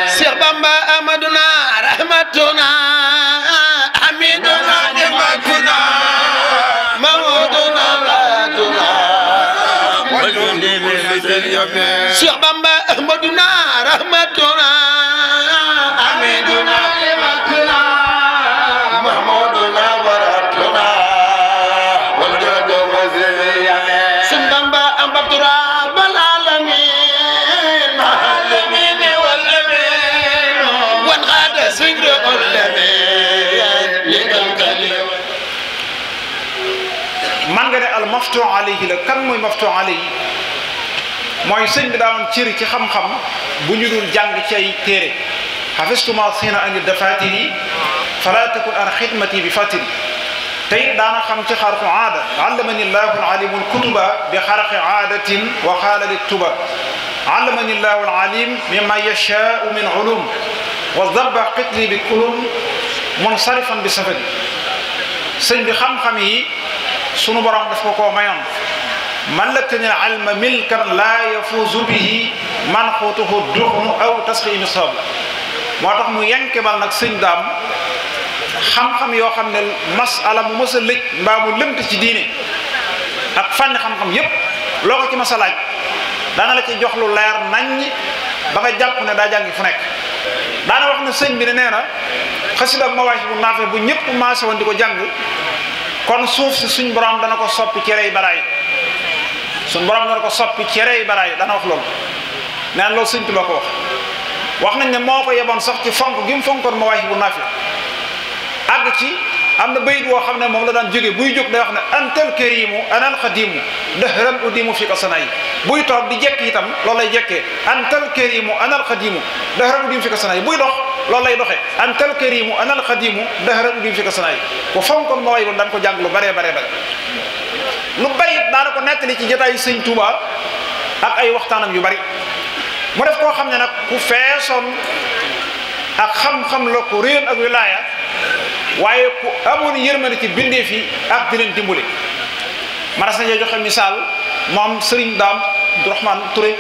Cheikh Bamba Amaduna rahmatuna hamiduna nimatuna mauduna latuna Cheikh Bamba Amaduna rahmatuna hamiduna nimatuna mauduna waratuna wajadu waziyane Cheikh Bamba Amaduna man nga ne al maftu alayhi la kan mooy maftu alayhi mooy sëñ bi daawoon cëri ci xam-xam bu ñu dul jàng ci ay téere xafistuma sina ani dafatiri fala takun an xidmati bi fatiri te it daana xam ci xarqu aada allamani llahu alalimu alkutuba bi xarqi aadatin wa xaala littuba allamani llahu alalim mimma yashaau min ulum wa dabba qitli bi kulum munsarifan bi safari sëñ bi xam-xam yi sunu borom daf ko koo mayoon malakani alma milkan laa yafuuzu bihi man xuutuhu duxnu aw tasqi misab moo tax mu yenkebal nag sëñ daam xam-xam yoo xam ne masala mu mës a lëj mbaa mu lëmt ci diine ak fànni xam-xam yépp loo ko ci mas a laaj daana la ci jox lu leer naññ ba nga jàpp ne daa jàngi fu nekk daana wax ne sëñ bi ne nee na xasida ak Mawaahibu Naafi bu ñëpp maase woon di ko jàng kon suuf si suñ borom dana ko soppi cerey baraay suñ borom dana ko soppi cerey baraay dana wax loolu nee na loolu sëñ Tuubaa ko wax nañ ne moo ko yeboon sax ci fonk gi mu fonkoon Mawaahibu Naafi àgg ci am na bayit woo xam ne moom la daan jóge buy jóg day wax ne antal karimu anal xadimu dëhran udimu fi ko sanayi buy toog di jekk itam loolu lay jekkee antal karimu anal xadimu dëhran udimu fi ko sanayi buy dox loolu lay doxee antal karimu anal xadimu dëhran udimu fi ko sanayi bu fonkoon Mawaahibu daan ko jàng lu bare lu bari daana ko nettali ci jotaayu sëñ Tuuba ak ay waxtaanam yu bari mu def koo xam ne nag ku feesoon ak xam-xam la ko réen ak wilaaya waaye ku amoon yërmande ci bindeef yi ak di leen dimbali ma ras nañoo joxe misaal moom Sëriñ Daam Abdourahmane Touré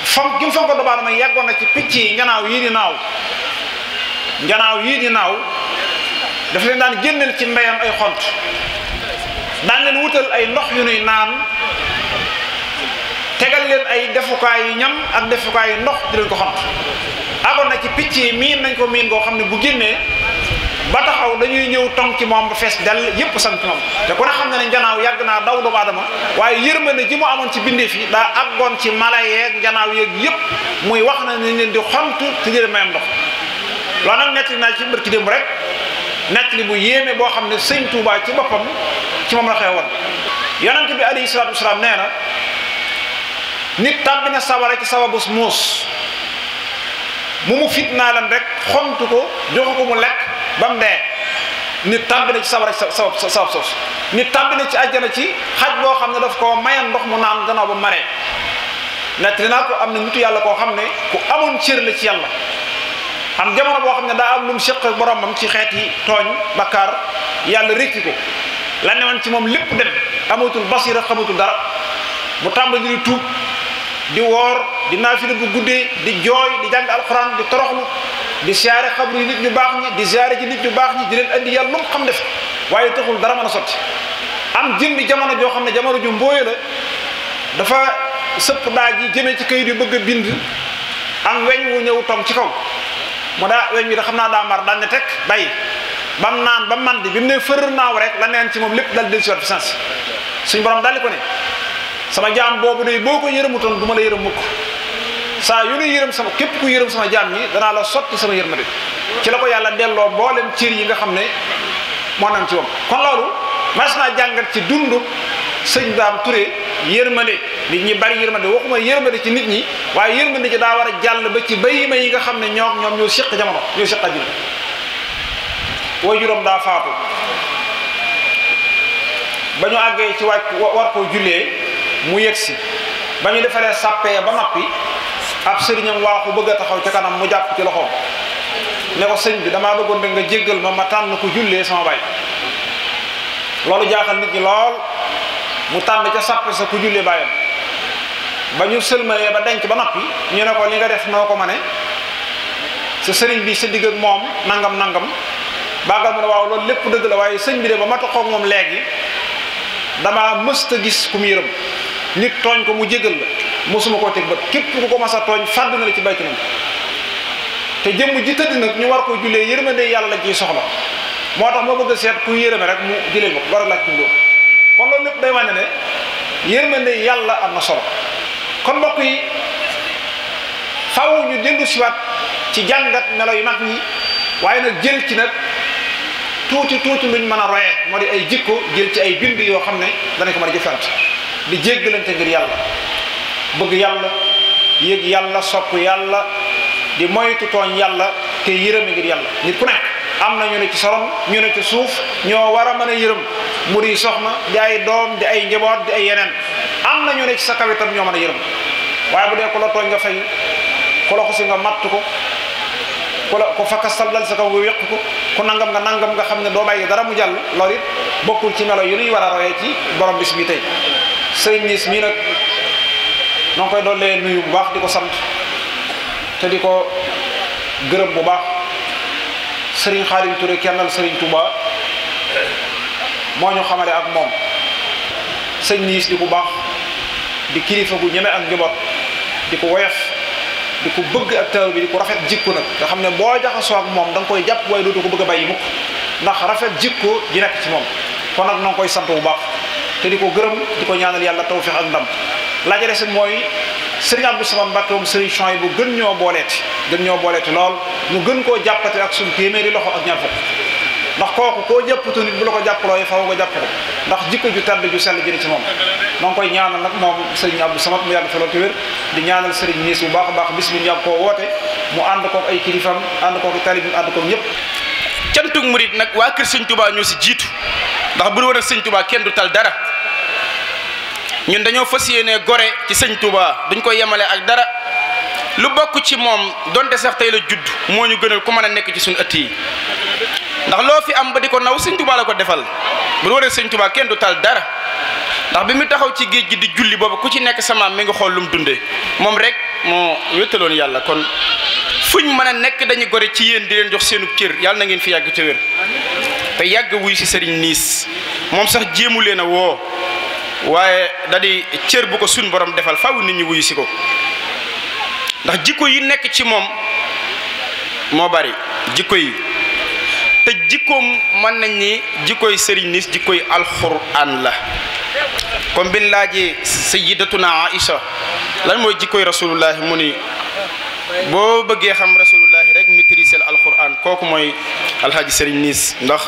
fonk gi mu fonk doomu aadama yeggoon na ci picc yi njanaaw yii di naaw daf leen daan génneel ci mbéyam ay xont daan leen wutal ay ndox yu nuy naan tegal leen ay defukaay yu ñam ak defukaay yu ndox di leen ko xont agoon na ci picc yi miin nañ ko miin goo xam ne bu génnee ba taxaw dañuy ñëw tong ci moom ba fees dell yépp sant moom te ku ne xam ne ne njanaaw yàgg naa daw doomu aadama waaye yërmande ji mu amoon ci bindeef yi daa àggoon ci mala yeeg njanaaw yeeg yépp muy wax na nañ leen di xontu te jël mayam ndox loolu nag nettali naa ci bërki démb rek nettali bu yéeme boo xam ne sëñ Tuubaa ci boppam ci moom la xewoon yonent bi alayhi salaatu wasalaam nee na nit tàbbi na sawara ci sababus muus mu fitnaa lan rek xontu ko joxu ko mu lekk ba mu dee nit tàbbi na ci sawara ci sabab sos nit tàbbi na ci àjjana ci xaj boo xam ne daf koo mayan ndox mu naan gannaaw ba maree nettali naa ko am na nitu yàlla koo xam ne ku amoon cër la ci yàlla am jamono boo xam ne daa am lu mu séq ak boromam ci xeeti tooñ bakkaar yàlla rekki ko la newoon ci moom lépp dem amatul basira xamatul dara mu tàmbali di tuub di woor di naafila bu guddee di jooy di jàng alxuraan di toroxlu di siyaare xabru yi nit ñu baax ñi di siyaare ji nit ñu baax ñi di leen andi yàlla lu mu xam def waaye taxul dara mën a sotti am jëmbi jamono joo xam ne jamono ju mbooye la dafa sëpp daaj yi jëmee ci kayit yu bëgg a bind am weñ wu ñëw tom ci kaw mu daa weñ wi da xam naa daa mar daal ne teg bàyyi bam naan ba man di bi mu ne fër naaw rek la neen ci moom lépp dal del si wat fi sens suñ borom daal di ko ne sama jaam boobu de boo ko yërëmutoon du ma la yërëm mukk saa yu ne yërëm sama képp ku yërëm sama jaam ñi danaa la sotti sama yërmande ci la ko yàlla delloo mboolem cër yi nga xam ne moo nam ci moom kon loolu mas naa jàngat ci dundu sëñ Daam Touré yërmande nit ñi bari yërmande waxuma yërmande ci nit ñi waaye yërmande ci daa war a jàll ba ci bayima yi nga xam ne ñoom ñoo séq jamono ñoo séq àddina way juróom daa faatu ba ñu àggee ci wàcc war koo jullee mu yegsi ba ñu defaree sàppee ba noppi ab sëriñam waaxu bëgg a taxaw ca kanam mu jàpp ci loxoom ne ko sëñ bi damaa bëggoon nga jéggal ma tànn ko jullee sama baay loolu jaaxal nit ñi lool mu tànn ca sàppe sa ku jullee baayam ba ñu sëlmalee ba denc ba noppi ñu ne ko li nga def noo ko ma ne sa sëriñ bi sa digg ak moom nangam nangam bàggal mu ne waaw loolu lépp dëgg la waaye sëñ bi de ba ma taxaw moom léegi damaa mësta gis ku mu yërëm nit tooñ ko mu jégal la mosuma koo teg bët képp ku ko mas a tooñ fàdd na la ci baytu nam te jëmm ji tëdd nag ñu war ko jullee yërmande yàlla la ciy soxla moo tax moo bëgg a seet ku yërëme rek mu jëlee ko war a laaj tuddoo kon loolu lépp day wane ne yërmande yàlla am na solo kon mbokk yi faaw ñu dellu siwaat ci jàngat melo yu mag ñi waaye nag jël ci nag tuuti luñ mën a royee moo di ay jikko jël ci ay bind yoo xam ne danañ ko mën a jëfante di jéggalante ngir yàlla bëgg yàlla yëg yàlla sopp yàlla di moytu tooñ yàlla te yërëme ngir yàlla nit ku nekk am na ñu ne ci soron ñu ne ci suuf ñoo war a mën a yërëm mu di soxna di ay doom di ay njaboot di ay yeneen am na ñu ne ci sa kaw itam ñoo mën a yërëm waaye bu dee ku la tooñ nga fay ku la xusi nga matt ko ku la ko fakkastal dal sa kaw nga wéq ko ku nangam nga xam ne doo bàyyi dara mu jàll loolu it bokkul ci melo yu ñuy war a royee ci borom bis bi tey sëriñ Niis mii nag noo ngi koy doollee nuyu bu baax di ko sant te di ko gërëm bu baax sëriñ Xaadim Touré kennal sëriñ Touba moo ñu xamale ak moom sëñ Niis di ku baax di kilifa gu ñeme ak njaboot di ko woyof di ko bëgg ak taw bi di ko rafet jikko nag nga xam ne boo jaxasoo ak moom da nga koy jàpp waaye dootu ko bëgg a bàyyi mukk ndax rafet jikko ji nekk ci moom kon nag noo ngi koy sant bu baax te di ko gërëm di ko ñaanal yàlla tawfiq ak ndam laaj des mooy sëriñ Abdou Samad Mbacke moom sëriñ Chouaï bu gën ñoo booleeti lool ñu gën koo jàppate ak suñu téeméeri loxo ak ñaar fukk ndax kooku koo jàppatu nit bu la ko jàppalooy faw nga jàpp ko ndax jikko ju tedd ju sell jëri ci moom noo ngi koy ñaanal nag moom sëriñ Abdou Samad mu yàgg fa lool te wér di ñaanal sëriñ Niis bu baax a baax bis bi ñu yàgg koo woote mu ànd kook ay kilifam ànd kook talib bi ànd kook ñëpp cantug murit nag waa kër sëñ Touba ñoo si jiitu ndax bu ñu war a sëñ Touba kenn du tal dara ñun dañoo fas yéene gore ci sëñ Touba duñ ko yemale ak dara lu bokk ci moom donte sax tey la judd moo ñu gënal ku mën a nekk ci suñu ëtt yi ndax loo fi am ba di ko naw sëñ Touba la ko defal bu ñu war a sëñ Touba kenn du tal dara ndax bi mu taxaw ci géej gi di julli boobu ku ci nekk sama mi ngi xool lu mu dundee moom rek moo wéttaloon yàlla kon fuñ mën a nekk dañu gore ci yéen di leen jox seenu cër yàlla na ngeen fi yàgg te wér te yàgg wuy si sëriñ Niis moom sax jéemu leen a woo waaye da di cër bu ko suñ borom defal faaw nit ñi wuyu si ko ndax jikko yi nekk ci moom moo bari jikko yi te jikkoom mën nañ ni jikkoy sëriñ Niis jikkoy alxuraan la comme bin laajee sayyidatuna Aïcha lan mooy jikkoy rasulullahi mu ni boo bëggee xam rasulullahi rek maîtriser alxuraan kooku mooy alxaaji sëriñ Niis ndax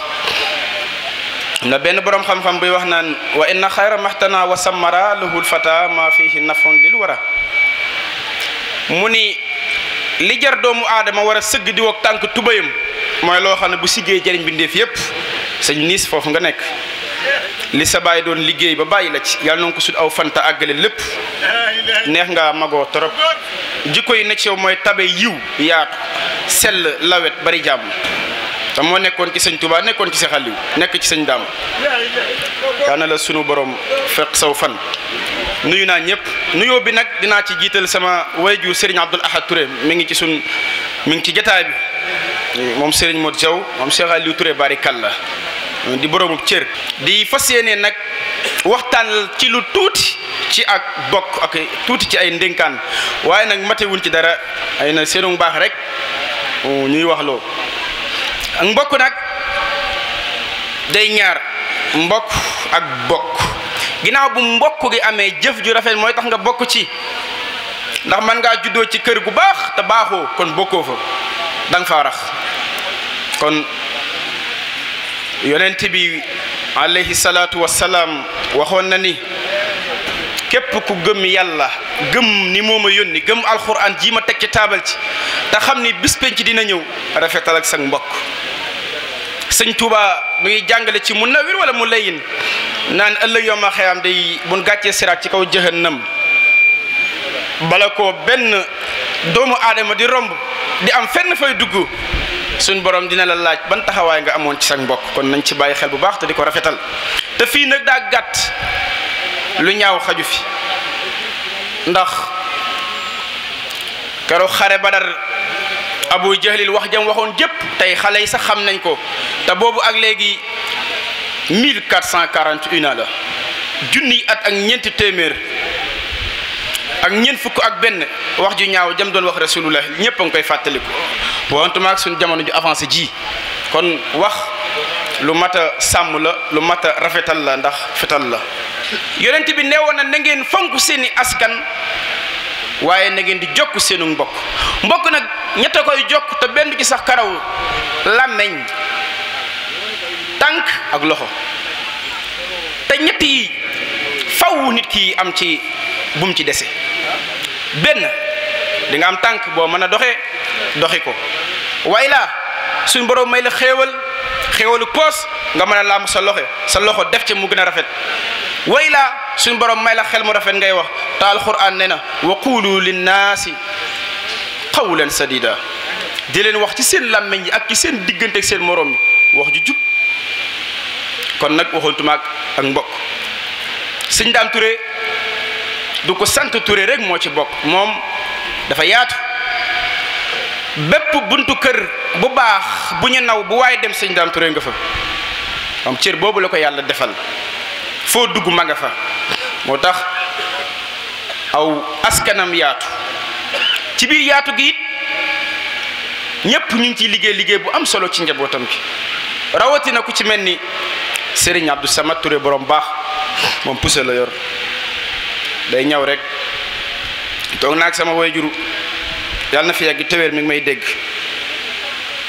na benn borom xam-xam buy wax naan wa inna xayra maxtana wa samara lahul fata ma fihi nafon lil wara mu ni li jar doomu aadama war a sëgg di wok tànk tubayam mooy loo xam ne bu siggee jëriñ bindeef yépp sëñ Niis foofu nga nekk li sa baay doon liggéey ba bàyyi la ci yàlla na ko sut aw fanta àggale lépp neex nga magoo torop jikko yi ne ci yow mooy tabe yiw yaatu sell lawet bari jàmm te moo nekkoon ci sëñ Touba nekkoon ci sa xaliw nekk ci sëñ Daam yaana la sunu borom fekk saw fan nuyu naa ñëpp nuyoo bi nag dinaa ci jiital sama wayju Serigne Abdoul Ahad Touré mi ngi ci jataay bi moom Serigne Modou Diaw moom Cheikh Aliou Touré barikalla di boroomu cër di fas yéene nag waxtaan ci lu tuuti ci ak bokk ak tuuti ci ay ndénkaan waaye nag matewuñ ci dara ay na seenu baax rek ñuy wax loo ak mbokk nag day ñaar mbokk ak bokk ginnaaw bu mbokk gi amee jëf ju rafet mooy tax nga bokk ci ndax man ngaa juddoo ci kër gu baax te baaxoo kon bokkoo fa danga faa rax kon yonent bi alayhi salaatu wassalaam waxoon na ni képp ku gëm yàlla gëm ni mooma yónni gëm alxuraan ji ma teg ci taabal ci te xam ni bis penc dina ñëw rafetal ak sa mbokk sëñ Touba mu ngi jàngale ci Munawwir wala mu layin naan ëllëg yoma xeyam day buñ gàccee siraat ci kaw jahannam bala ko benn doomu aadama di romb di am fenn fay dugg suñ borom dina la laaj ban taxawaay nga amoon ci sa mbokk kon nañ ci bàyyi xel bu baax te di ko rafetal te fii nag daa gàtt lu ñaaw xaju fi ndax keroog xare Badar Abu Jahlil wax jam waxoon jëpp tey xale yi sax xam nañ ko te boobu ak léegi 1441 ans la junni at ak ñeenti téeméer ak ñeent fukk ak benn wax ju ñaaw jam doon wax rasulullah ñëpp a ngi koy fàttaliku wantuma ak suñu jamono ju avancé ji kon wax lu mat a sàmm la lu mat a rafetal la ndax fetal la yonent bi neewoon na ngeen fonk seeni askan waaye na ngeen di jokk seenu mbokk nag ñett a koy jokk te benn ci sax karaw làmmeñ tànk ak loxo te ñett yi faw nit ki am ci bum ci dese benn di nga am tànk boo mën a doxi ko waaye laa suñ borom may la xéewalu poos nga mën a làmb sa loxo def ci mu gën a rafet way laa suñ borom may la xel mu rafet ngay wax te alquran nee na wa qulu linnaasi qawlan sadida di leen wax ci seen làmmeñ yi ak ci seen diggante ak seen morom yi wax ju jub kon nag waxontuma ak mbokk sëñ Daam Touré du ko sant Touré rek moo ci bokk moom dafa yaatu bépp buntu kër bu baax bu ñu naw bu waaye dem sëñ Daam Touré nga fa am cër boobu la ko yàlla defal foo dugg ma nga fa moo tax aw askanam yaatu ci biir yaatu gi it ñépp ñu ngi ciy liggéey bu am solo ci njabootam gi rawatina ku ci mel ni Serigne Abdou Samad Touré borom baax moom pousse la yor day ñaw rek toog naag sama waajur yàlla na fi yàgg téwéer mi ngi may dégg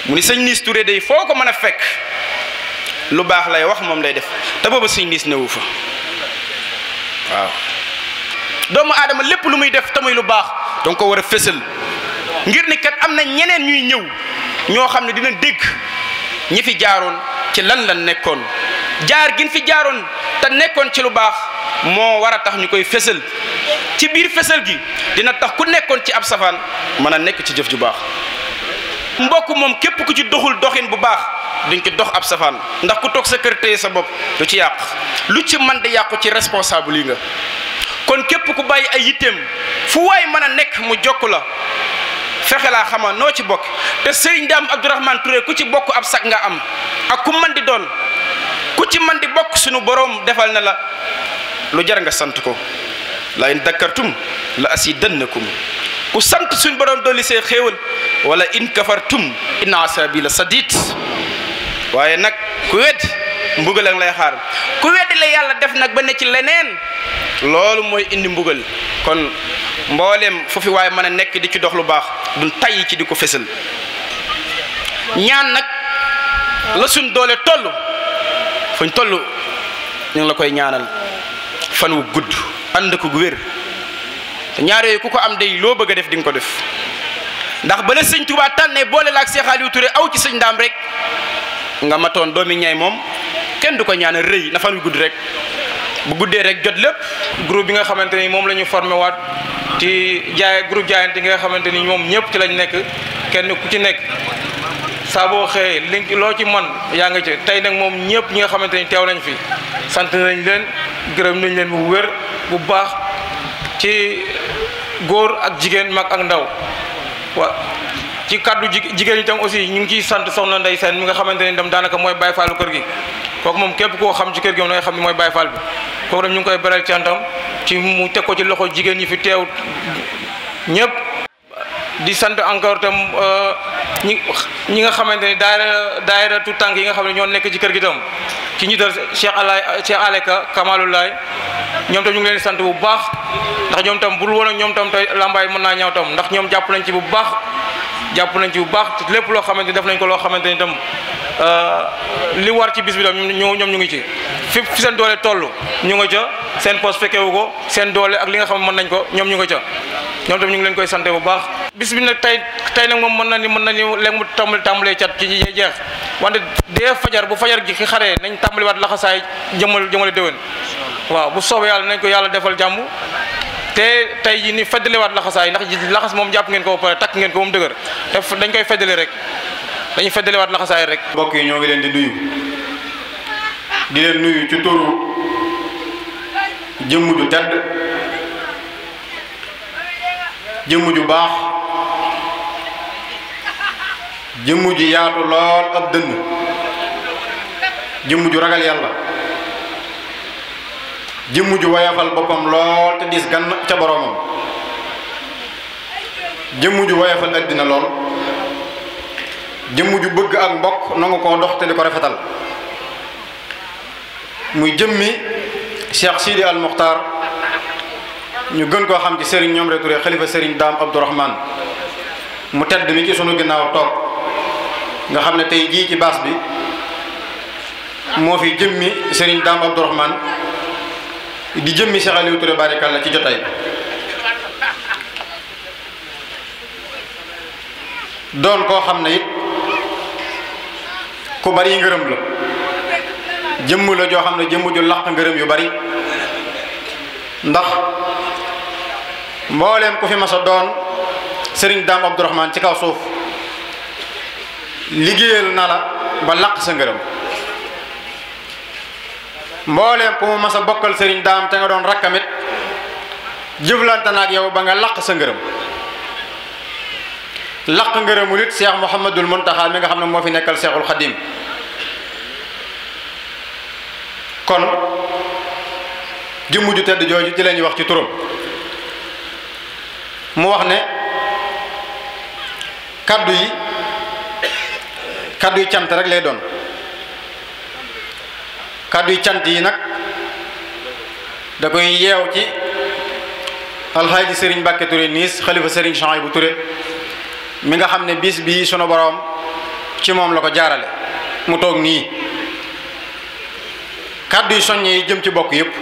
mu ni sëñ Niis Touré day foo ko mën a fekk lu baax lay wax moom lay def te booba sëñ Niis newu fa waaw doomu aadama lépp lu muy def te muy lu baax danga ko war a fësal ngir ni kat am na ñeneen ñuy ñëw ñoo xam ne dina dégg ñi fi jaaroon ci lan nekkoon jaar gin fi jaaroon te nekkoon ci lu baax moo war a tax ñu koy fësal ci biir fësal gi dina tax ku nekkoon ci ab safaan mën a nekk ci jëf ju baax mbokk moom képp ku ci doxul doxin bu baax duñ ci dox ab safaan ndax ku toog sa kër téye sa bopp du ci yàq lu ci man di yàqu ci responsable yi nga kon képp ku bàyyi ay yitteem fu waay mën a nekk mu jokk la fexe laa xama noo ci bokk te Serigne Dame Abdourahmane Touré ku ci bokk ab sag nga am ak ku man di doon ku ci man di bokk suñu boroom defal na la lu jar nga sant ko la in dakkartum la asidannakum ku sant suñu boroom dolli see xéewal wala in kafartum inna asabi la sadid waaye nag ku wedd mbugal ak lay xaar ku weddi la yàlla def nag ba ne ci leneen loolu mooy indi mbugal kon mboolem foofu waaye mën a nekk di ci dox lu baax duñ tayyi ci di ko fésal ñaan nag la suñ doole toll fuñ toll ñu ngi la koy ñaanal fan wu gudd ànd ko gu wér te ñaar yooyu ku ko am day loo bëgg a def di nga ko def ndax bala sëñ Tuubaa tànnee boole la ak Cheikh Aliou Touré aw ci sëñ Daam rek nga matoon doomi ñay moom kenn du ko ñaanal rëy na fan wu gudd rek bu guddee rek jot lépp. groupe bi nga xamante ni moom la ñu formé waat ci groupe jaayante nga xamante ni moom ñëpp ci lañ nekk kenn ku ci nekk saa boo xëyee li loo ci man yaa nga ci tey nag moom ñëpp ñi nga xamante ni teew nañ fi sant nañ leen gërëm nañ leen bu wér bu baax ci góor ak jigéen mag ak ndaw ci kaddu jigéen itam aussi ñu ngi ciy sant soxna Ndey Seen mi nga xamante ni dem daanaka mooy Baye Fallu kër gi kooku moom képp koo xam ci kër gi moom da nga xam ne mooy Baye Fall bi kooku dem ñu ngi koy beral cantam ci mu teg ko ci loxo jigéen ñi fi teew ñëpp di sant encore tam ñi nga xamante ni daayira tout tànk yi nga xam ne ñoo nekk ci kër gi tam ci njiital Cheikh Aleka Kamalulaay ñoom tam ñu ngi leen di sant bu baax ndax ñoom tam bul woon ak ñoom tam tey lambaay mën naa ñaaw tam ndax ñoom jàpp nañ ci bu baax lépp loo xamante ni def nañ ko loo xamante ni tam li war ci bis bi tam ñoom ñu ngi ci fi seen doole toll ñu nga ca seen poste fekkewu ko seen doole ak li nga xam mën nañ ko ñoom ñu nga ca ñoom tam ñu ngi leen koy sante bu baax bis bi nag tey nag moom mën na ni léegi mu tàmbalee cat ci jeex wante dee fajar bu fajar gi xaree nañ tàmbaliwaat laxasaay jëmale déwén waaw bu soobee yàlla nañ ko yàlla defal jàmm te tey jii ni feddaliwaat laxasaay ndax laxas moom jàpp ngeen ko ba pare takk ngeen ko moom dëgër te dañ koy feddali rek dañuy feddaliwaat laxasaay rek. mbokk yi ñoo ngi leen di nuyu ci turu jëmm ju tedd jëmm ju baax jëmm ju yaatu lool ab dënn jëmm ju ragal yàlla jëmm ju woyafal boppam lool te diis gann ca boroomam jëmm ju woyafal àddina lool jëmm ju bëgg ak mbokk nangu koo dox te di ko rafetal muy jëmmi Cheikh Sidi Al Muxtaar ñu gën koo xam ci Serigne Ñomre Touré xalifa Serigne Dame Abdourahmane mu tedd mi ci sunu ginnaaw toog nga xam ne tey jii ci baas bi moo fi jëmmi Serigne Dame Abdourahmane di jëmmi Cheikh Aliou Touré barikalla ci jotaay doon koo xam ne it ku bari ngërëm la jëmm la joo xam ne jëmm ju laq ngërëm yu bari ndax mbooleem ku fi mas a doon Serigne Dame Abdourahmane ci kaw suuf liggéeyal na la ba laq sa ngërëm mbooleem ku mu mas a bokkal Serigne Dame te nga doon rakkamit jëflante na ak yow ba nga laq sa ngërëm laq ngërëmul it Cheikh Mouhamadul Muntaxa mi nga xam ne moo fi nekkal Cheikhul Khadim kon jëmm ju tedd jooju ci la ñuy wax ci turam mu wax ne kaddu yi cant rek lay doon kaddu yi cant yi nag da koy yeew ci alxaaji Serigne Mbacke Touré niis xalifa Serigne Chouaïbou Touré mi nga xam ne bis bii sunu boroom ci moom la ko jaarale mu toog nii kaddu yi soññe yi jëm ci bokk yépp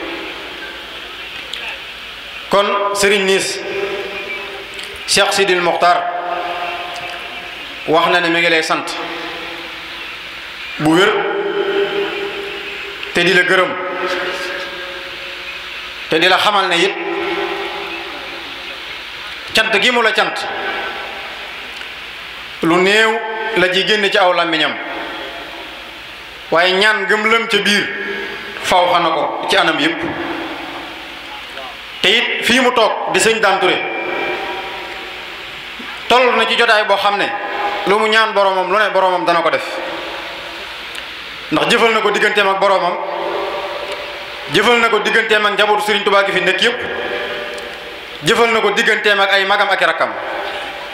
kon Serigne niis Cheikh Sidil Mokhtar wax na ne mi ngi lay sant bu wér te di la gërëm te di la xamal ne it cant gi mu la cant lu néew la ji génn ci aw làmmiñam waaye ñaan gëm lëm ca biir faw xana ko ci anam yépp te it fii mu toog di sëñ Dame Touré toll na ci jotaay boo xam ne lu mu ñaan boromam lu ne boromam dana ko def ndax jëfal na ko digganteem ak boromam jëfal na ko digganteem ak njabootu Serigne Touba gi fi nekk yépp jëfal na ko digganteem ak ay magam ak i rakkam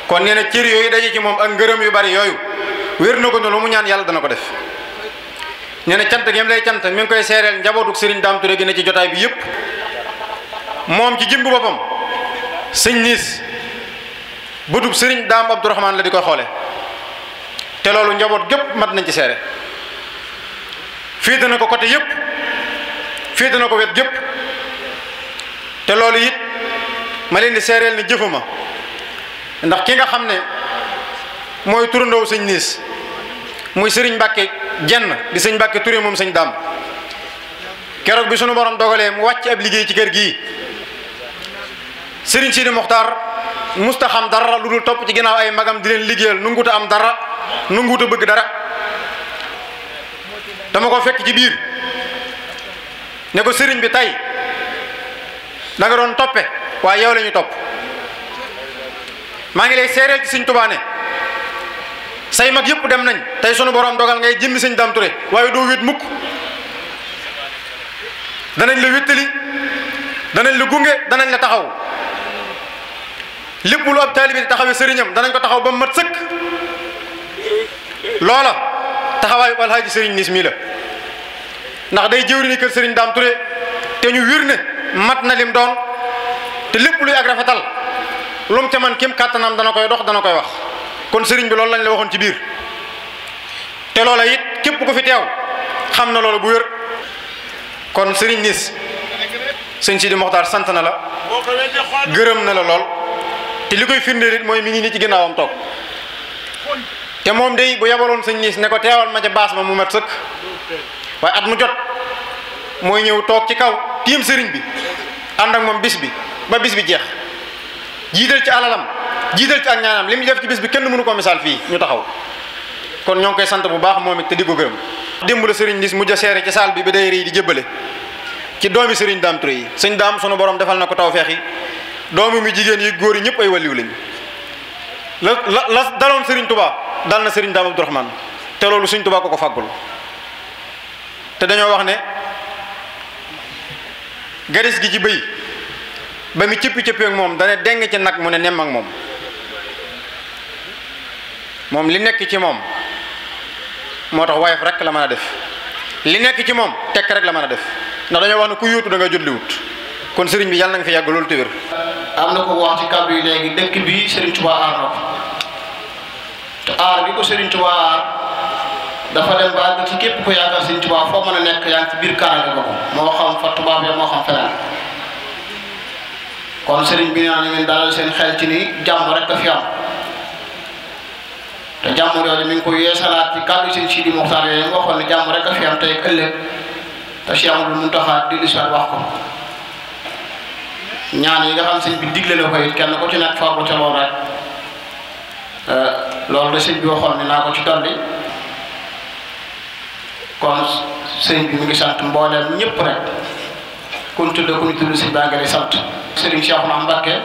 kon nee na cër yooyu daje ci moom ak ngërëm yu bari yooyu wér na ko ne lu mu ñaan yàlla dana ko def nee na cant gi lay cant mi ngi koy seereel njabootu Serigne Dame Touré gi ne ci jotaay bi yépp moom ci jëmbu boppam sëñ niis bëtub Serigne Dame Abdourahmane la di koy xoole te loolu njaboot gépp mat nañ ci seere féete na ko côté yépp féete na ko wet gépp te loolu it ma leen di seereel ni jëfuma ndax ki nga xam ne mooy turandoo sëñ niis muy Serigne Mbacke jenn di sëñ Mbacke Touré moom sëñ Dame keroog bi sunu borom dogalee mu wàcc ab liggéey ci kër gii Serigne Sidi Mokhtar musta xam dara lu dul topp ci ginnaaw ay magam di leen liggéeyal nunguta am dara nunguta bëgg dara dama ko fekk ci biir ne ko Serigne bi tey da nga doon toppe waaye yow la ñu topp maa ngi lay seereel ci sëñ Tuubaa ne say mag yëpp dem nañ tey sunu borom dogal ngay jëmmi sëñ Dame Touré waaye doo wét mukk danañ la wéttali danañ la gunge danañ la taxaw lépp lu ab taalibe di taxawee sëriñam danañ ko taxaw ba mu mat sëkk loola taxawaayu alxaaji Serigne niis mii la ndax day jëwriñu kër Serigne Dame Touré te ñu wir ne mat na lim doon te lépp luy ak rafetal lu mu ca man kéem kàttanam dana koy dox dana koy wax kon Serigne bi loolu lañ la waxoon ci biir te loola it képp ku fi teew xam na loolu bu wér kon Serigne niis sëñ Sidi Mokhtar sant na la gërëm na la lool te li koy firndeel it mooy mi ngi nii ci ginnaawam toog te moom day bu yabaloon sëñ niis ne ko teewal ma ca baas ma mu mat sëkk waaye at mu jot mooy ñëw toog ci kaw tiim sëriñ bi ànd ak moom bis bi ba bis bi jeex jiital ci alalam jiital ci ak ñaanam li mu def ci bis bi kenn mënu ko misaal fii ñu taxaw kon ñoo ngi koy sant bu baax moom it te di ko gërëm démb la sëriñ niis mujj a seere ci saal bi ba day rëy di jébbale ci doomi Serigne Dame Touré yi sëñ Dame sunu borom defal na ko tawfeex yi doomu mi jigéen yi góor yi ñëpp ay waliw lañ la daloon Serigne Touba dal na Serigne Dame Abdourahmane te loolu Serigne Touba ko fàggul te dañoo wax ne garis gi ci bëy ba mu cëppi ak moom dana deng ci nag mu ne nemm ak moom li nekk ci moom moo tax wayef rek la mën a def li nekk ci moom tekk rek la mën a def ndax dañoo wax ne ku yóotu da nga jot li wut kon sëriñ bi yàlla na nga fi yàgg loolu te wér. am na ko wax ci kàddu yi léegi dëkk bi Serigne Touba aar na ko te aar bi ko Serigne Touba aar dafa dem ba àgg ci képp ko yaakaar Serigne Touba foo mën a nekk yaa ngi ci biir kaaraange ko moo xam fa tubaab ya moo xam feneen kon Serigne bi nee na ngeen dalal seen xel ci ni jàmm rek a fi am te jàmm yooyu mi ngi ko yeesalaat ci kàddu Serigne Sidi Mokhtar yooyu nga waxoon ne jàmm rek a fi am tey ak ëllëg te Cheikh Amadou Mountakha di lu wax ko. ñaan yi nga xam sëñ bi digle la ko it kenn ku ci nekk faaw ca loolu rek loolu la sëñ bi waxoon ne naa ko ci dolli kon sëñ bi mi ngi sant mbooleem ñëpp rek ku ñu tudd sëñ baa ngi lay sant. Serigne Cheikhouna Mbacké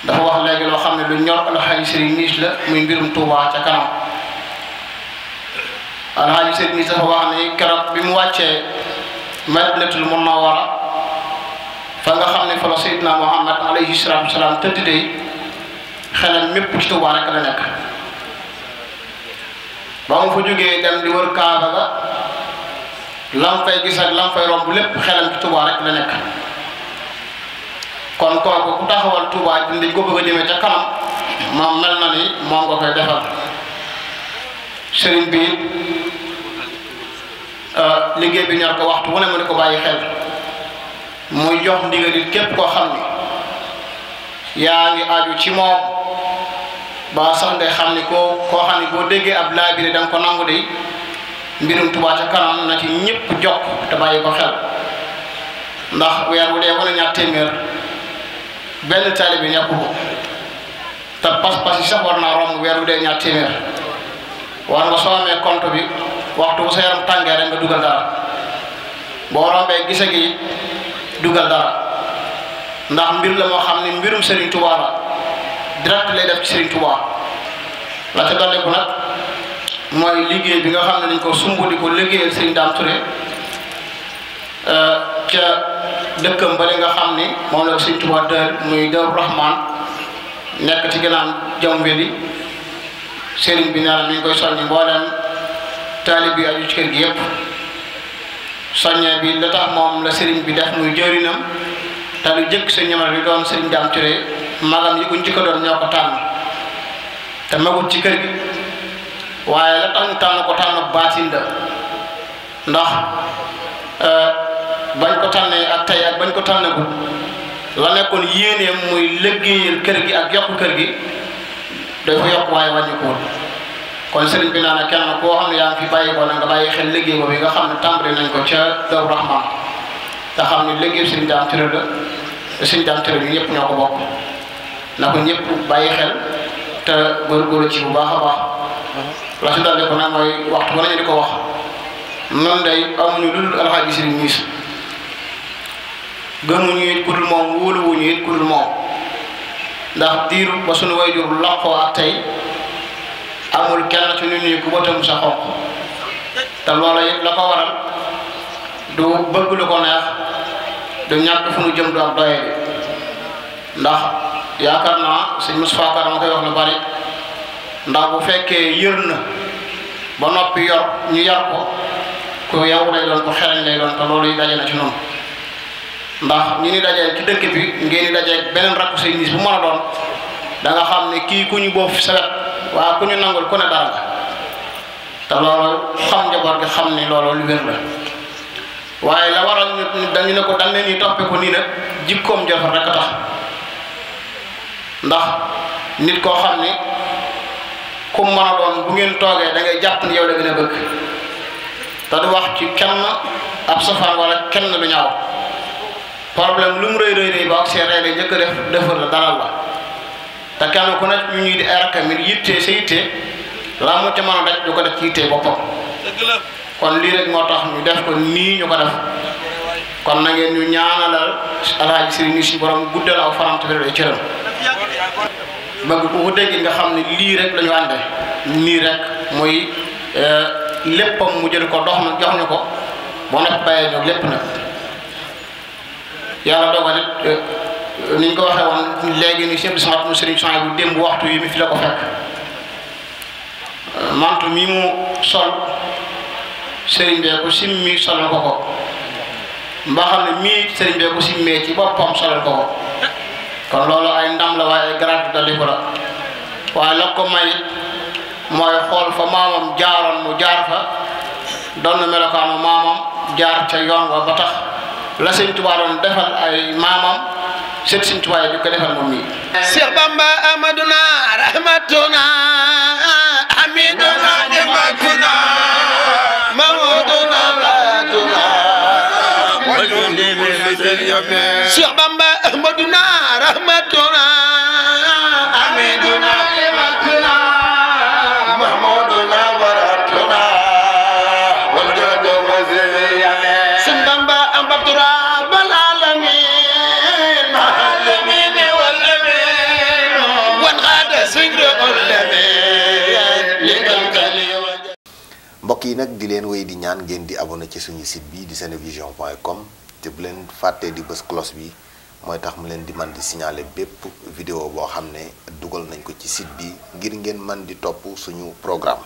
dafa wax léegi loo xam ne lu ñor alxaaji Serigne Niis la muy mbirum Touba ca kanam alxaaji Serigne Niis dafa wax ne keroog bi mu wàccee Madinatul Munawwara fa nga xam ne fa la Seydina Muhammad alayhi salaatu wasalaam tëdd tey xelam mépp ci Touba rek la nekk ba mu fa jógee dem di wër Kaaba ga lam fay gis ak lam fay romb lépp xelam ci Touba rek la nekk kon kooku ku taxawal Touba dañ ko bëgg a jëmee ca kanam moom mel na ni moom nga koy defal sëriñ bi liggéey bi ñor ko waxtu wu ne mu ne ko bàyyi xel muy jox ndigal it képp koo xam ni yaa ngi aju ci moom ba sax ngay xam ni koo xam ni boo déggee ab laabire da nga ko nangu de mbirum Touba ca kanam na ci ñëpp jokk te bàyyi ko xel ndax weer wu dee wane ñaar téeméer benn taalibe bi ñàkk ko te pas-pas yi sax war naa romb weer wu dee ñaar téeméer war nga soo amee compte bi waxtu bu sa yaram tàngee rek nga dugal dara boo rombee gise gi dugal dara ndax mbir la moo xam ne mbirum Serigne Touba la direct lay def ci Serigne Touba la ca dolli ko nag mooy liggéey bi nga xam ne dañ ko sumb di ko liggéeyal Serigne Dame Touré ca dëkkam bale nga xam ni moom la Serigne Touba dër muy Daaru Rahman nekk ci gannaaw jam weli Serigne bi nee na mi ngi koy soññi mbooleem taalib bi aju ci kër gi yépp soññee bi la tax moom la Serigne bi def muy jërinam te lu jëkk sa ñamal bi doon Serigne Dame Touré magam yi ko njëkk a doon ñoo ko tànn te magut ci kër gi waaye la tax ñu tànn ko tànn baatin la ndax bañ ko tànnee ak tey ak bañ ko tànnagul la nekkoon yéeneem muy liggéeyal kër gi ak yokk kër gi dafa yokk waaye wàññikuwul kon Serigne bi naa ne kenn koo xam ne yaa ngi fi bàyyi ko na nga bàyyi xel liggéey boobu nga xam ne tàmbali nañ ko ca Daaru Rahman te xam ne liggéey Serigne Dame Touré la te Serigne Dame Touré bi ñëpp ñoo ko bokk na ko ñëpp bàyyi xel te góorgóorlu ci bu baax a baax la si dalde ko nag mooy waxtu ba nañu di ko wax noonu day amuñu lu dul alxaaji Serigne Niis gëmuñu it ku dul moom wóoluwuñu it ku dul moom ndax diiru ba suñu wayjur laqoo ak tey amul kenn ci nit ñi ku bëtam sa xonq te loola it la ko waral du bëgg lu ko neex du ñàkk fu nu jëm du ak doye bi ndax yaakaar naa sëñ Moustapha Ka dama koy wax lu bari ndax bu fekkee yër na ba noppi yor ñu yar ko ku yow lay doon ko xereñ lay doon te loolu yi daje na ci noonu ndax ñu ni dajee ci dëkk bi ngeen di dajee beneen rakku sëñ Niis bu mën a doon da nga xam ne kii ku ñu boof sa wet waaw ku ñu nangul ku ne dara nga te loolu xam njaboot gi xam ni loolu lu wér la waaye la waral ñu dañu ne ko dañ leen ñuy toppee ko nii nag jikkoom jëfar rek a tax ndax nit koo xam ni ku mën a doon bu ngeen toogee da ngay jàpp ni yow la gën a bëgg te du wax ci kenn ab safaan wala kenn lu ñaaw problème lu mu rëy rëy ba ak seen rey la njëkk a def defar la dalal la te kenn ku nekk ñu ñuy di ay rakkam yi yittee sa yittee laa mu ca mën a daj du ko def ci yittee boppam kon lii rek moo tax ñu def ko nii ñu ko def kon na ngeen ñu ñaanalal alaaji sëriñ ni suñu borom guddal aw faram te wéral ay cëram bëgg ku ko dégg nga xam ne lii rek la ñu ànde nii rek muy léppam mu jël ko dox na jox ñu ko boo nag bàyyee ñu lépp nag yàlla dogal it ni ñu ko waxee woon léegi ni chef de sama mu sëriñ Sonia bu démb waxtu yi mi fi la ko fekk mantu mi mu sol sëriñ bee ko simmi solal ko ko mbaa xam ne mii sëriñ bee ko simmee ci boppam solal ko ko kon loolu ay ndam la waaye garaat dali ko la waaye la ko may mooy xool fa maamam jaaroon mu jaar fa doon na melokaanu maamam jaar ca yoon wa ba tax la sëñ Tuubaa doon defal ay maamam sët sëñ Tuubaa yi di ko defal moom mii Cheikh Bamba Amaduna rahmatuna hamiduna nimatuna mawduna latuna Cheikh Bamba Amaduna rahmatuna hamiduna nimatuna mawduna waratuna waljojo waziriyane Sëñ Bamba ambatura bal alamin alamin wal amin wan xaada singre mbokk yi nag di leen wéy di ñaan ngeen di abonné ci suñu site bi di senevision.com te bu leen fàttee di bës cloche bi mooy tax mu leen di man di signaler bépp vidéo boo xam ne dugal nañ ko ci site bi ngir ngeen man di topp suñu programme